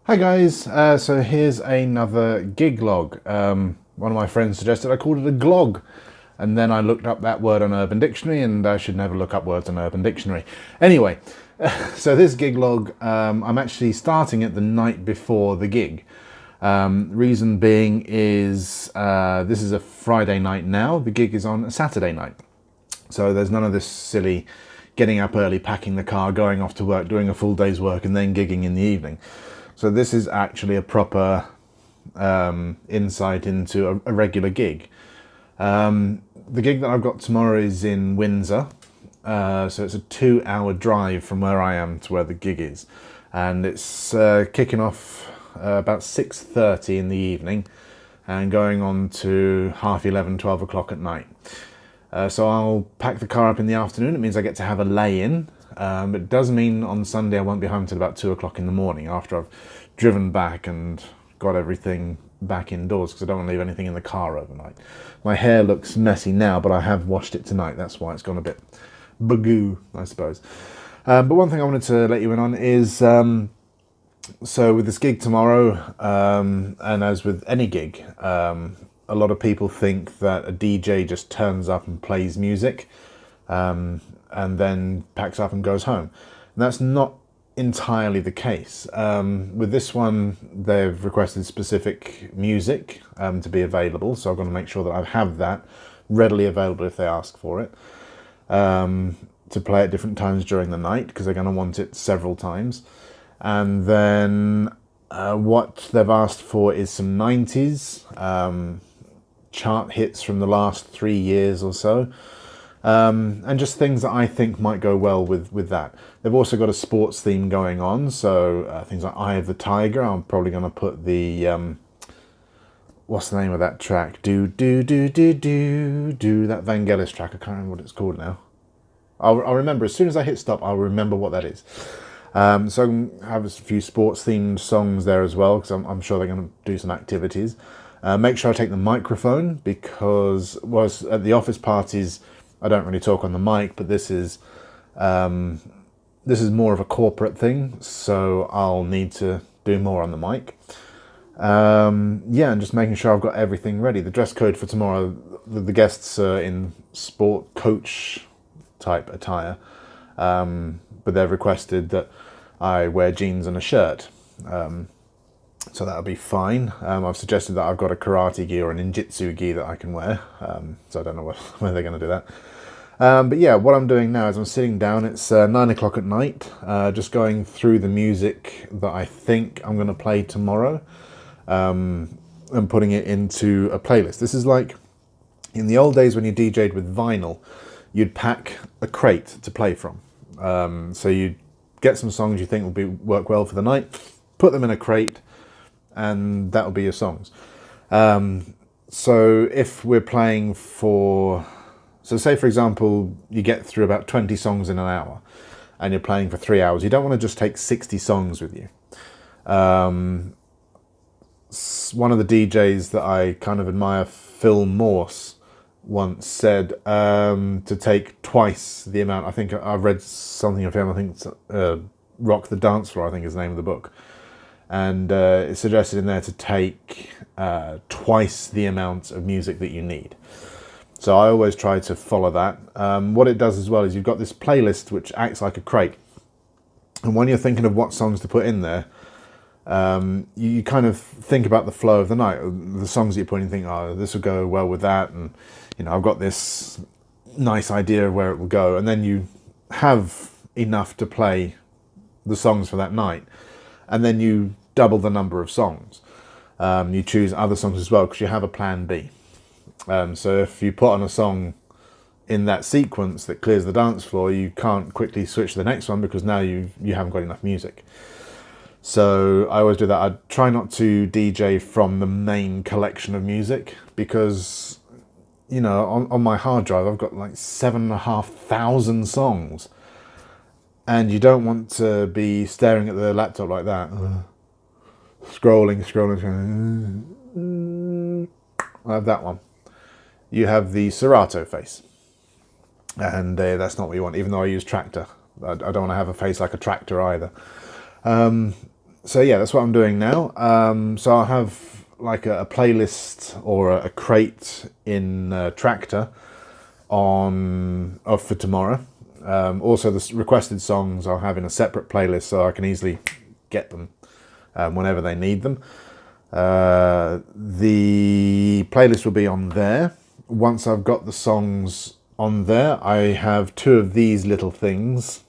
Hi guys, so here's another gig log. One of my friends suggested I called it a glog, and then I looked up that word on Urban Dictionary, and I should never look up words on Urban Dictionary. Anyway, so this gig log, I'm actually starting it the night before the gig. Reason being is this is a Friday night now, the gig is on a Saturday night. So there's none of this silly getting up early, packing the car, going off to work, doing a full day's work, and then gigging in the evening. So this is actually a proper insight into a regular gig. The gig that I've got tomorrow is in Windsor. So it's a 2-hour drive from where I am to where the gig is. And it's kicking off about 6:30 in the evening and going on to 11:30, 12 o'clock at night. So I'll pack the car up in the afternoon. It means I get to have a lay-in. It does mean on Sunday I won't be home till about 2 o'clock in the morning after I've driven back and got everything back indoors, because I don't want to leave anything in the car overnight. My hair looks messy now, but I have washed it tonight. That's why it's gone a bit bagoo, I suppose. But one thing I wanted to let you in on is, so with this gig tomorrow, and as with any gig, a lot of people think that a DJ just turns up and plays music, and then packs up and goes home. And that's not entirely the case. With this one, they've requested specific music to be available, so I'm going to make sure that I have that readily available if they ask for it, to play at different times during the night, because they're going to want it several times. And then what they've asked for is some 90s chart hits from the last 3 years or so. And just things that I think might go well with that. They've also got a sports theme going on, so things like Eye of the Tiger. I'm probably going to put the what's the name of that track? Do that Vangelis track. I can't remember what it's called now. I'll remember as soon as I hit stop. I'll remember what that is. So I'm gonna have a few sports themed songs there as well, because I'm sure they're going to do some activities. Make sure I take the microphone, because at the office parties I don't really talk on the mic, but this is more of a corporate thing, so I'll need to do more on the mic. Yeah, and just making sure I've got everything ready. The dress code for tomorrow, the guests are in sport coach type attire, but they've requested that I wear jeans and a shirt. So that'll be fine. I've suggested that I've got a karate gi or a ninjutsu gi that I can wear, so I don't know whether they're going to do that. But yeah, what I'm doing now is I'm sitting down. It's 9 o'clock at night, just going through the music that I think I'm going to play tomorrow, and putting it into a playlist. This is like in the old days when you DJ'd with vinyl, you'd pack a crate to play from. So you'd get some songs you think will work well for the night, put them in a crate, and that'll be your songs. So if we're playing so say for example you get through about 20 songs in an hour and you're playing for 3 hours, you don't want to just take 60 songs with you. One of the DJs that I kind of admire, Phil Morse, once said to take twice the amount. I think I read something of him, I think it's Rock the Dance Floor, I think is the name of the book. And it's suggested in there to take twice the amount of music that you need. So I always try to follow that. What it does as well is you've got this playlist which acts like a crate. And when you're thinking of what songs to put in there, you kind of think about the flow of the night. The songs that you put in, you think, oh, this will go well with that. And, you know, I've got this nice idea of where it will go. And then you have enough to play the songs for that night. And then you double the number of songs. You choose other songs as well, because you have a plan B. So if you put on a song in that sequence that clears the dance floor, you can't quickly switch to the next one, because now you haven't got enough music. So I always do that. I try not to DJ from the main collection of music, because, you know, on my hard drive I've got like 7,500 songs, and you don't want to be staring at the laptop like that, scrolling. I have that one. You have the Serato face, and that's not what you want, even though I use Traktor. I don't want to have a face like a Traktor either. So yeah, that's what I'm doing now. So I'll have like a playlist or a crate in Traktor for tomorrow. Also, the requested songs I'll have in a separate playlist so I can easily get them whenever they need them. The playlist will be on there. Once I've got the songs on there, I have two of these little things.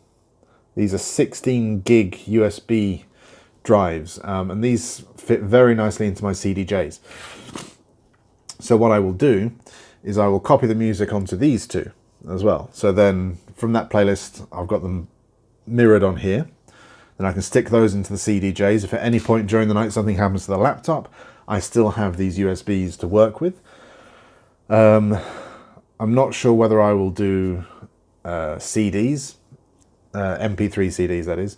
These are 16 gig USB drives, and these fit very nicely into my CDJs. So what I will do is I will copy the music onto these two as well. So then from that playlist, I've got them mirrored on here. Then I can stick those into the CDJs. If at any point during the night something happens to the laptop, I still have these USBs to work with. I'm not sure whether I will do CDs, MP3 CDs that is.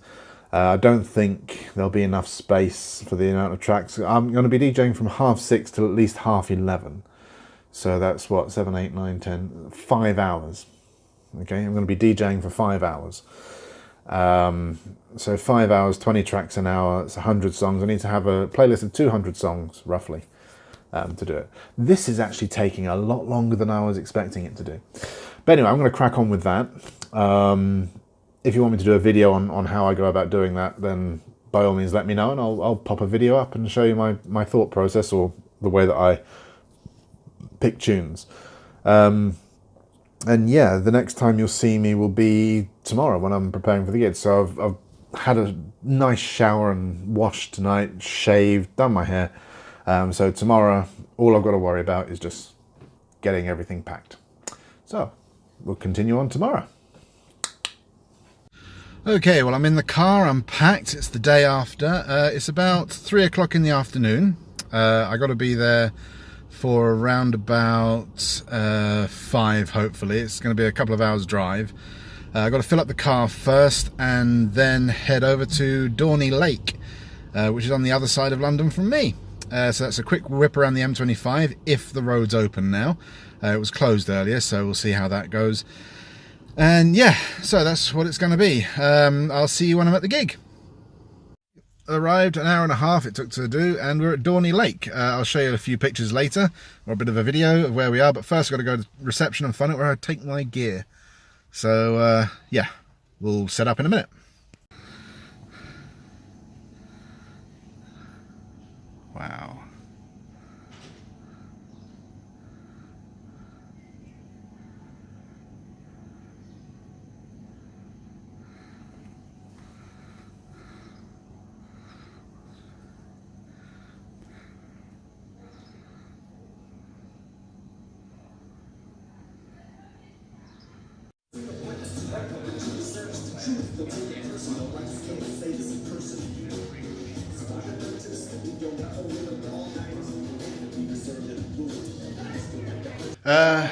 I don't think there'll be enough space for the amount of tracks. I'm going to be DJing from 6:30 till at least 11:30. So that's what, 7, 8, 9, 10, 5 hours. Okay, I'm going to be DJing for 5 hours. So 5 hours, 20 tracks an hour, it's 100 songs. I need to have a playlist of 200 songs, roughly, to do it. This is actually taking a lot longer than I was expecting it to do. But anyway, I'm going to crack on with that. If you want me to do a video on how I go about doing that, then by all means let me know, and I'll pop a video up and show you my thought process or the way that I pick tunes. And yeah, the next time you'll see me will be tomorrow when I'm preparing for the gig. So I've had a nice shower and washed tonight, shaved, done my hair. So tomorrow, all I've got to worry about is just getting everything packed. So we'll continue on tomorrow. Okay, well, I'm in the car, I'm packed. It's the day after. It's about 3 o'clock in the afternoon. I got to be there for around about 5, hopefully. It's going to be a couple of hours drive. I've got to fill up the car first and then head over to Dorney Lake, which is on the other side of London from me. So that's a quick whip around the M25, if the road's open now. It was closed earlier, so we'll see how that goes. And yeah, so that's what it's going to be. I'll see you when I'm at the gig. Arrived, an hour and a half it took to do, and we're at Dorney Lake. I'll show you a few pictures later, or a bit of a video of where we are, but first I've got to go to reception and find out where I take my gear. So yeah, we'll set up in a minute. Wow.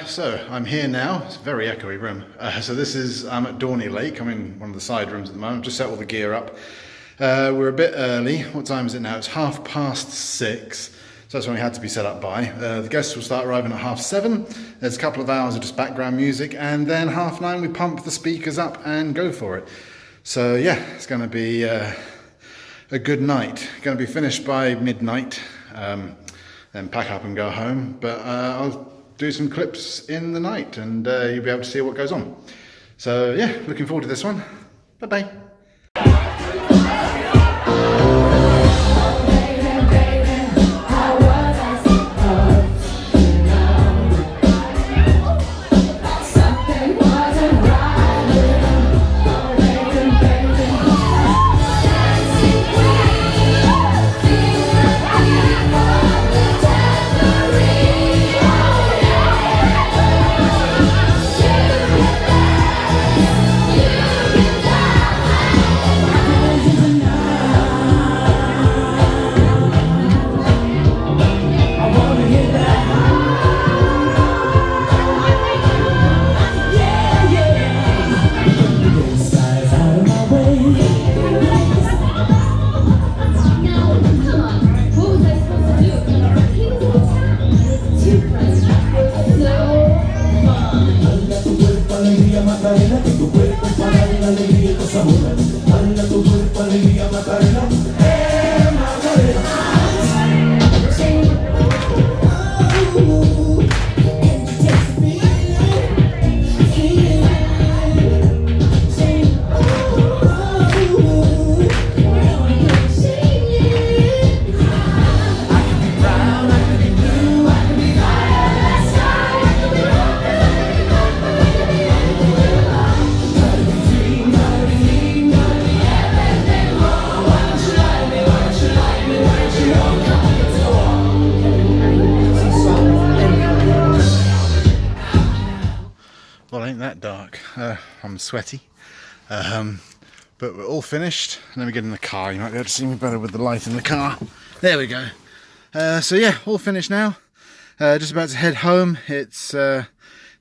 So I'm here now. It's a very echoey room. So this is, I'm at Dorney Lake. I'm in one of the side rooms at the moment. Just set all the gear up. We're a bit early. What time is it now? It's 6:30. So that's when we had to be set up by. The guests will start arriving at 7:30. There's a couple of hours of just background music, and then 9:30 we pump the speakers up and go for it. So yeah, it's going to be a good night. Going to be finished by midnight, then pack up and go home. But I'll do some clips in the night, and you'll be able to see what goes on. So yeah, looking forward to this one. Bye bye. Macarena, alegría y cosa buena. Baila tu cuerpo, alegría, Macarena. Well, ain't that dark. I'm sweaty. But we're all finished. Let me get in the car. You might be able to see me better with the light in the car. There we go. So yeah, all finished now. Just about to head home. It's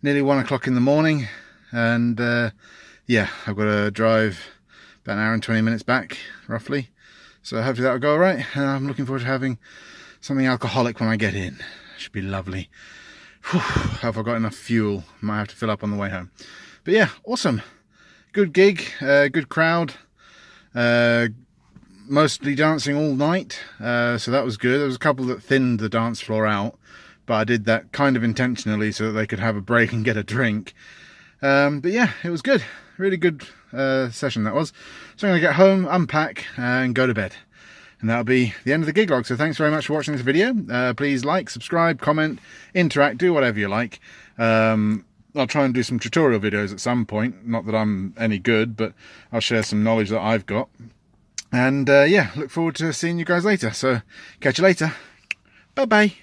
nearly 1 o'clock in the morning. And yeah, I've got to drive about an hour and 20 minutes back, roughly. So hopefully that'll go all right. And I'm looking forward to having something alcoholic when I get in. Should be lovely. Whew, have I got enough fuel? Might have to fill up on the way home. But yeah, awesome. Good gig, good crowd. Mostly dancing all night, so that was good. There was a couple that thinned the dance floor out, but I did that kind of intentionally so that they could have a break and get a drink. But yeah, it was good. Really good session that was. So I'm going to get home, unpack, and go to bed. And that'll be the end of the gig log. So thanks very much for watching this video. Please like, subscribe, comment, interact, do whatever you like. I'll try and do some tutorial videos at some point. Not that I'm any good, but I'll share some knowledge that I've got. And yeah, look forward to seeing you guys later. So catch you later. Bye-bye.